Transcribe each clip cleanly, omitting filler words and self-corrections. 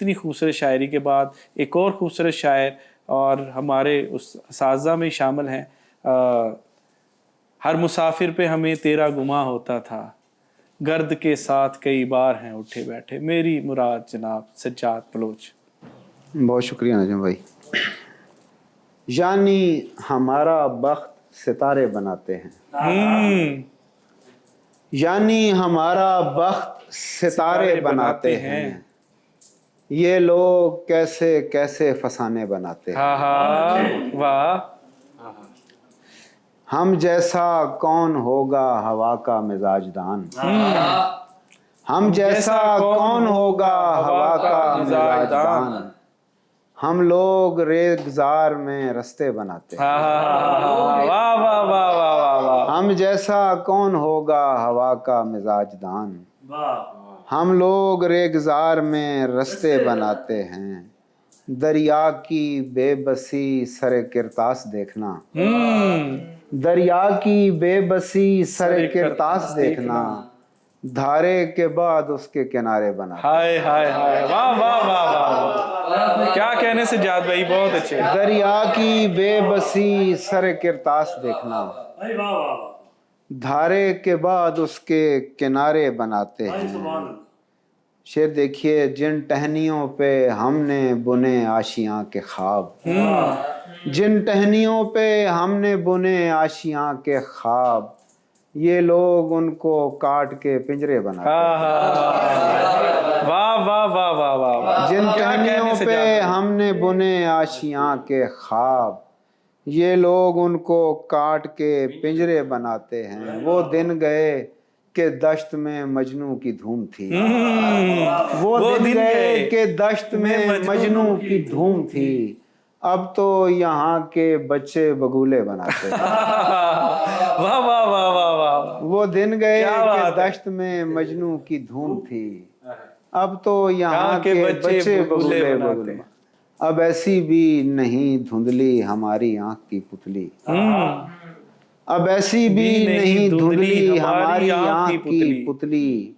इतनी खूबसूरत शायरी के बाद एक और खूबसूरत शायर और हमारे उस साजा में शामिल हैं। हर मुसाफिर पे हमें तेरा गुमा होता था, गर्द के साथ कई बार हैं उठे बैठे, मेरी मुराद जनाब सज्जाद बलोच। बहुत शुक्रिया नजम भाई। यानी हमारा बख्त सितारे बनाते हैं, यानी हमारा बख्त सितारे बनाते हैं, ये लोग कैसे कैसे फसाने बनाते हैं। वाह। हम जैसा कौन होगा हवा का मिजाजदान, हम जैसा कौन होगा हवा का मिजाजदान, हम लोग रेगजार में रस्ते बनाते हैं। वाह वाह वाह वाह वाह। हम जैसा कौन होगा हवा का मिजाजदान, हम लोग रेगजार में रस्ते बनाते हैं। दरिया की बेबसी सरे किरतास देखना, दरिया की बेबसी सरे किरतास देखना, धारे के बाद उसके किनारे बना। हाय हाय हाय, वाह वाह वाह वाह, क्या कहने से जाद भाई, बहुत अच्छे। दरिया की बेबसी सरे किरतास देखना, धारे के बाद उसके किनारे बनाते हैं। शेर देखिए, जिन टहनियों पे हमने बुने आशियां के ख्वाब, जिन टहनियों पे हमने बुने आशियां के ख्वाब, ये लोग उनको काट के पिंजरे बनाते हैं। वाह वाह वाह वाह वाह। जिन टहनियों पे हमने बुने आशियां के ख्वाब, ये लोग उनको काट के पिंजरे बनाते हैं। वो दिन गए कि दश्त में मजनू की धूम थी, वो दिन गए कि दश्त में मजनू की धूम थी, अब तो यहाँ के बच्चे बगुले बनाते हैं। वाह वाह वाह वाह वाह। वो दिन गए कि दश्त में मजनू की धूम थी, अब तो यहाँ के बच्चे बगुले बनाते। अब ऐसी भी नहीं धुंधली हमारी आंख की पुतली, अब ऐसी भी नहीं धुंधली हमारी आंख की पुतली,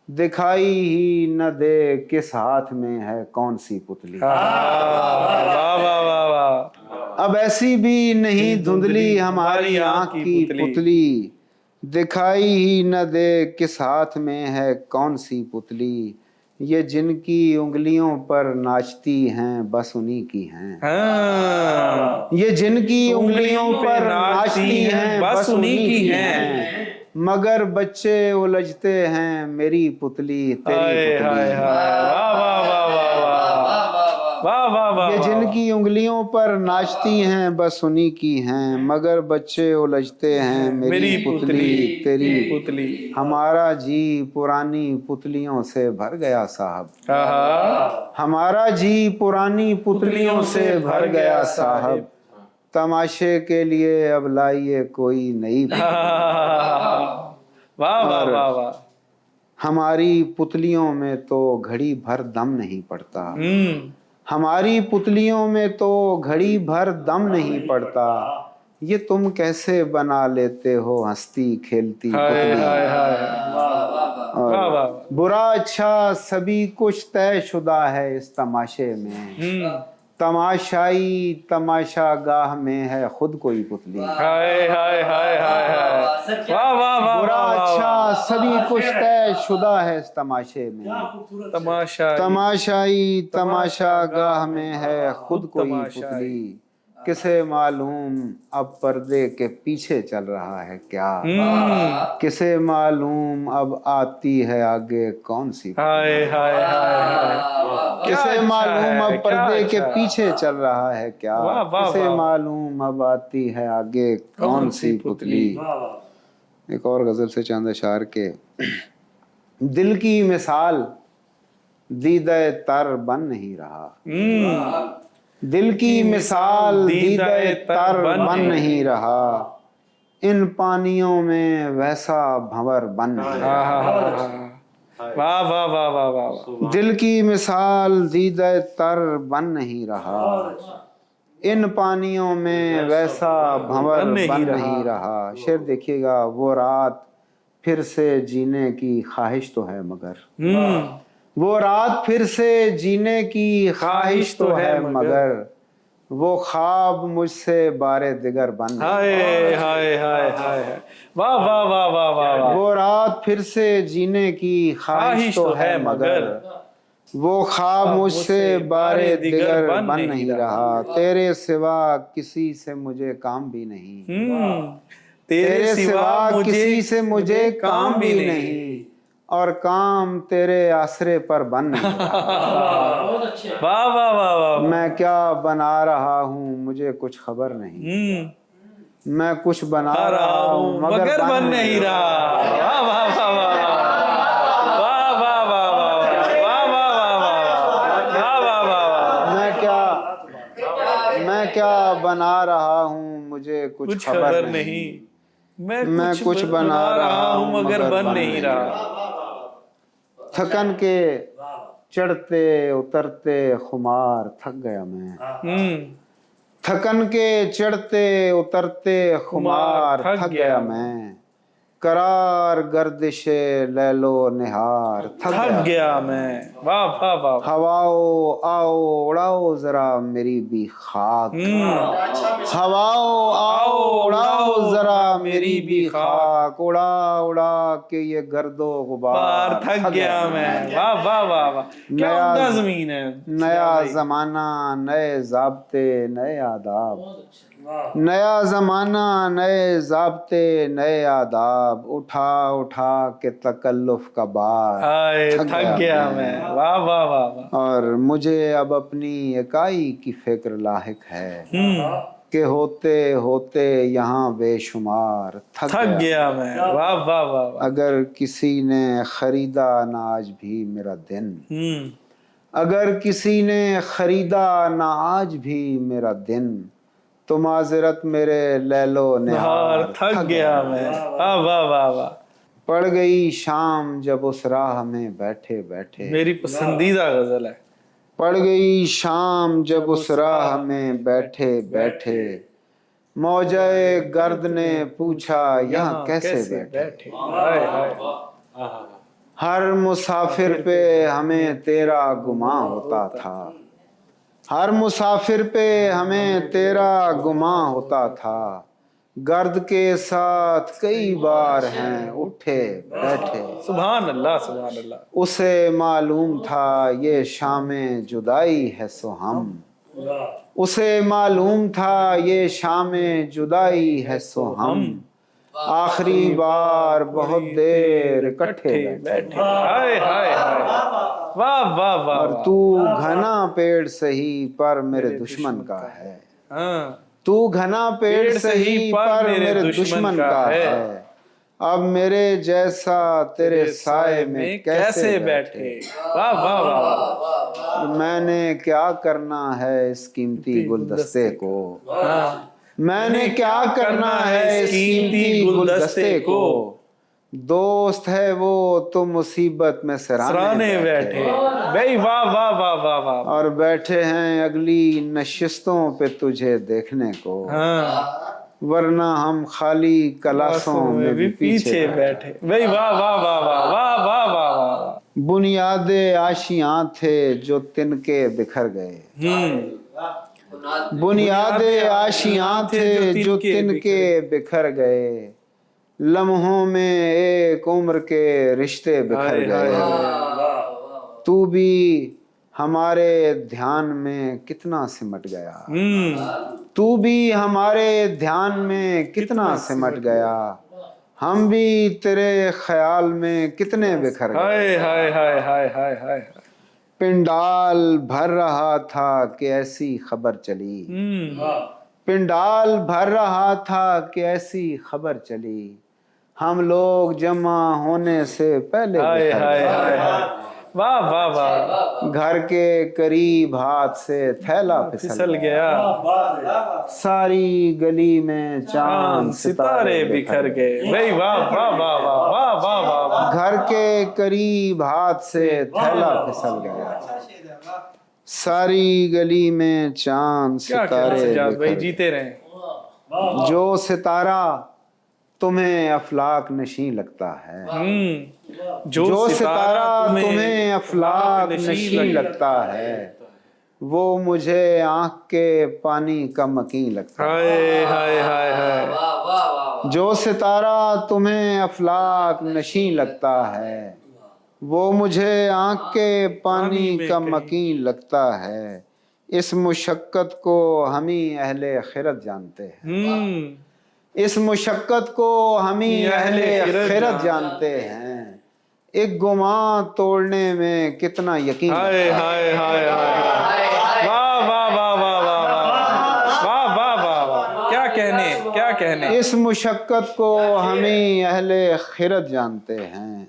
दिखाई ही न दे किस हाथ में है कौन सी पुतली। वाह वाह वाह वाह। अब ऐसी भी नहीं धुंधली हमारी आंख की पुतली, दिखाई ही न दे किस हाथ में है कौन सी पुतली, ये जिनकी उंगलियों पर नाचती हैं बस उन्हीं की हैं। ये जिनकी उंगलियों पर नाचती हैं बस उन्हीं की हैं, मगर बच्चे उलझते हैं मेरी पुतली तेरी पुतली। वाह वाह वाह वाह वाह वाह। ये जिनकी उंगलियों पर नाचती हैं बस उन्हीं की हैं, मगर बच्चे उलझते हैं मेरी पुतली तेरी पुतली। हमारा जी पुरानी पुतलियों से भर गया साहब, हमारा जी पुरानी पुतलियों से भर गया साहब, तमाशे के लिए अब लाइए कोई नई। वाह वाह वाह वाह। हमारी पुतलियों में तो घड़ी भर दम नहीं पड़ता, हमारी पुतलियों में तो घड़ी भर दम नहीं पड़ता, ये तुम कैसे बना लेते हो हंसती खेलती पुतली। और बुरा अच्छा सभी कुछ तय शुदा है इस तमाशे में, तमाशाई तमाशा गाह में है खुद कोई पुतली। हाय हाय हाय हाय। वाह वाह वाह। बुरा अच्छा सभी कुछ तय शुदा है इस तमाशे में, तमाशाई तमाशा गाह में है खुद कोई पुतली, किसे मालूम अब पर्दे के पीछे चल रहा है क्या, किसे मालूम अब आती है आगे कौन सी पुतली। किसे मालूम अब पर्दे के पीछे चल रहा है क्या, किसे मालूम अब आती है आगे कौन सी पुतली। एक और गजल से चंद अशार के। दिल की मिसाल दीदे तर बन नहीं रहा, दिल की मिसाल दीदे तर बन नहीं रहा, इन पानियों में वैसा भंवर बन नहीं रहा। वाह वाह वाह वाह वाह। दिल की मिसाल दीदे तर बन नहीं रहा, इन पानियों में वैसा भंवर बन नहीं रहा। शेर देखिएगा, वो रात फिर से जीने की ख्वाहिश तो है मगर, وہ رات پھر سے جینے کی خواہش تو ہے مگر وہ خواب مجھ سے بارے دیگر بن نہیں۔ ہائے ہائے ہائے ہائے، واہ واہ واہ واہ واہ، وہ رات پھر سے جینے کی خواہش تو ہے مگر وہ خواب مجھ سے بارے دیگر بن نہیں رہا۔ تیرے سوا کسی سے مجھے کام بھی نہیں، تیرے سوا کسی سے مجھے کام بھی نہیں، اور کام تیرے آسرے پر بن نہیں رہا۔ واہ واہ واہ واہ، میں کیا بنا رہا ہوں مجھے کچھ خبر نہیں، میں کچھ بنا رہا ہوں مگر بن نہیں رہا۔ واہ واہ واہ واہ واہ واہ واہ واہ واہ واہ واہ، میں کیا بنا رہا ہوں مجھے کچھ خبر نہیں، میں کچھ بنا رہا ہوں مگر بن نہیں رہا۔ تھکن کے چڑھتے اترتے خمار تھک گیا میں، تھکن کے چڑھتے اترتے خمار تھک گیا میں، قرار گردش لیل و نہار تھک گیا میں۔ واہ واہ واہ، ہواؤ آؤ اڑاؤ ذرا میری بھی خاک، ہواؤ آؤ اڑاؤ ذرا میری بھی خاک، اڑا اڑا کے یہ گرد و غبار تھک گیا میں۔ واہ واہ واہ واہ، کیا عمدہ زمین ہے۔ نیا زمانہ نئے ضابطے نئے آداب، نیا زمانہ نئے ضابطے نئے آداب، اٹھا اٹھا کے تکلف کا بار تھک گیا میں۔ واہ واہ واہ، اور مجھے اب اپنی اکائی کی فکر لاحق ہے کہ ہوتے ہوتے یہاں بے شمار تھک گیا میں۔ واہ واہ واہ، اگر کسی نے خریدا نہ آج بھی میرا دن، اگر کسی نے خریدا نہ آج بھی میرا دن، تو معذرت میرے لیل و نہار تھک گیا میں۔ واہ واہ واہ واہ، پڑ گئی شام جب اس راہ میں بیٹھے بیٹھے، میری پسندیدہ غزل ہے۔ پڑ گئی شام جب اس راہ میں بیٹھے بیٹھے، موجے گرد نے پوچھا یہاں کیسے بیٹھے، ہر مسافر پہ ہمیں تیرا گماں ہوتا تھا، ہر مسافر پہ ہمیں تیرا گماں ہوتا تھا، گرد کے ساتھ کئی بار ہیں اٹھے بیٹھے، سبحان اللہ سبحان اللہ، اسے معلوم تھا یہ شام جدائی ہے سو ہم، اسے معلوم تھا یہ شام جدائی ہے سو ہم، آخری بار بہت دیر اکٹھے بیٹھے، ہائے ہائے ہائے، واہ واہ واہ، اور تو گھنا پیڑ سہی پر میرے دشمن کا ہے، تو گھنا پیڑ سہی پر میرے دشمن کا ہے، اب میرے جیسا تیرے سائے میں کیسے بیٹھے، واہ واہ واہ، میں نے کیا کرنا ہے اس قیمتی گلدستے کو، میں نے کیا کرنا ہے اس قیمتی گلدستے کو، دوست ہے وہ تو مصیبت میں سرانے بیٹھے، بھائی واہ واہ واہ واہ واہ، اور بیٹھے ہیں اگلی نشستوں پہ تجھے دیکھنے کو، ورنہ ہم خالی کلاسوں میں بھی پیچھے بیٹھے، بھائی واہ واہ واہ واہ واہ واہ واہ واہ، بنیاد آشیاں تھے جو تن کے بکھر گئے، بنیاد آشیاں تھے جو تن کے بکھر گئے، لمحوں میں ایک عمر کے رشتے بکھر گئے، تو بھی ہمارے دھیان میں کتنا سمٹ گیا، تو بھی ہمارے دھیان میں کتنا سمٹ گیا، ہم بھی تیرے خیال میں کتنے بکھر گئے، ہائے ہائے ہائے ہائے ہائے، پنڈال بھر رہا تھا کہ ایسی خبر چلی، پنڈال بھر رہا تھا کہ ایسی خبر چلی، ہم لوگ جمع ہونے سے پہلے بکھر گئے، واہ واہ واہ، گھر کے قریب ہاتھ سے تھیلا پھسل گیا، ساری گلی میں چاند ستارے بکھر گئے، بھائی واہ واہ واہ واہ واہ واہ واہ، گھر کے قریب ہاتھ سے تھیلا پھسل گیا، ساری گلی میں چاند ستارے بھائی جیتے رہیں، جو ستارہ تمہیں افلاک نشیں لگتا ہے، जो सितारा तुम्हें अफलाक नशीं लगता है, वो मुझे आंख के पानी का मकीन लगता है। हाय हाय हाय हाय। जो सितारा तुम्हें अफलाक नशीं लगता है, वो मुझे आंख के पानी का मकीन लगता है। इस मुशक्कत को हम ही अहले खिरत जानते हैं, इस मुशक्कत को हम ही अहले खिरत जानते हैं। एक गुमां तोड़ने में कितना यकीन। हाय हाय हाय हाय। वाह वाह वाह वाह वाह वाह वाह वाह वाह, क्या कहने क्या कहने। इस मुशक्कत को हम ही अहले खिरत जानते हैं।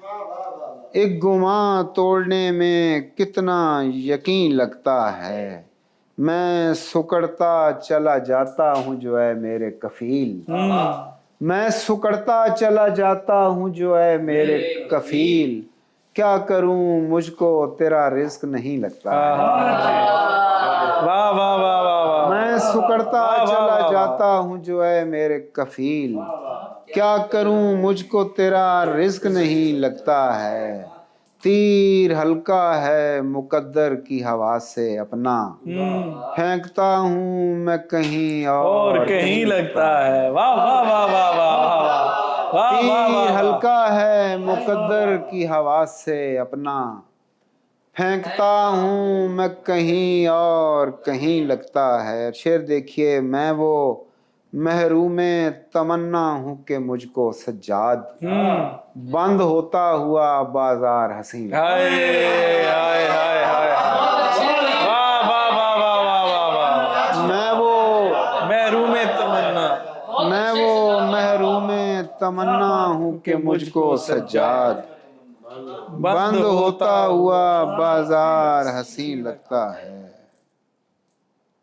एक गुमां तोड़ने में कितना यकीन लगता है। मैं सुकड़ता चला जाता हूँ जो है मेरे कफील, मैं सुकड़ता चला जाता हूँ जो है मेरे कफील। क्या करूँ मुझको तेरा रिस्क नहीं लगता है। वाह वाह वाह वाह। मैं सुकड़ता चला जाता हूँ जो है मेरे कफील। क्या करूँ मुझको तेरा रिस्क नहीं लगता है। तीर हल्का है मुकद्दर की हवा से अपना, फेंकता हूँ मैं कहीं और कहीं लगता है। वाह वाह वाह वाह वाह वाह। तीर हल्का है मुकद्दर की हवा से अपना, फेंकता हूँ मैं कहीं और कहीं लगता है। शेर देखिए, मैं वो महरूम तमन्ना हूँ कि मुझको सज्जाद बंद होता हुआ बाजार हंसी। हाय हाय हाय हाय। वाह वाह वाह वाह वाह वाह। मैं वो महरूम तमन्ना, मैं वो महरूम तमन्ना हूँ कि मुझको सज्जाद बंद होता हुआ बाजार हंसी लगता है।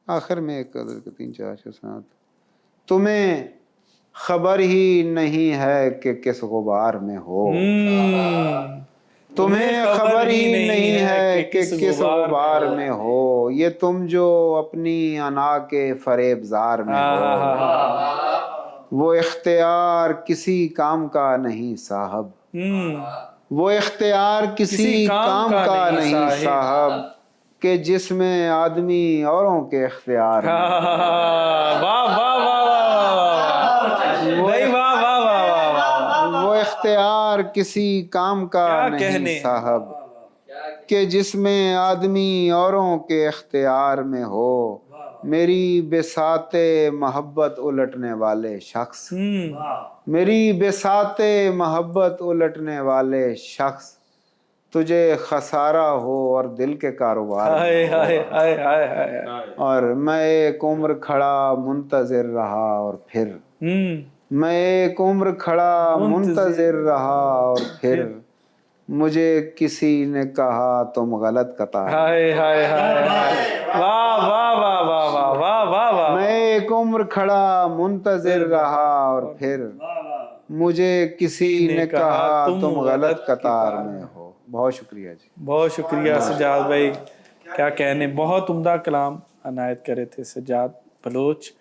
आखिर में एक 3 4 6 7, तुम्हें खबर ही नहीं है कि किस गुबार में हो, तुम्हें खबर ही नहीं है कि किस गुबार में हो। ये तुम जो अपनी अना के फरेबजार में हो, वो इख्तियार किसी काम का नहीं साहब, वो इख्तियार किसी काम का नहीं साहब, कि जिसमें आदमी औरों के इख्तियार में। वाह वाह वाह वाह। वो इख्तियार किसी काम का नहीं साहब, कि जिसमें आदमी औरों के इख्तियार में हो। मेरी बेसाते मोहब्बत उलटने वाले शख्स, मेरी बेसाते मोहब्बत उलटने वाले शख्स, तुझे खसारा हो और दिल के कारोबार में हो। और मैं एक उम्र खड़ा मुंतजिर रहा और फिर, मैं एक उम्र खड़ा मुंतजिर रहा और फिर, मुझे किसी ने कहा तुम गलत कतार। हाय हाय हाय। वाह वाह वाह वाह वाह वाह वाह वाह। मैं एक उम्र खड़ा मुंतजिर रहा और फिर, मुझे किसी ने कहा तुम गलत कतार में हो। बहुत शुक्रिया जी, बहुत शुक्रिया सज्जाद भाई। क्या कहने, बहुत उम्दा कलाम अनायत करे थे सज्जाद बलोच।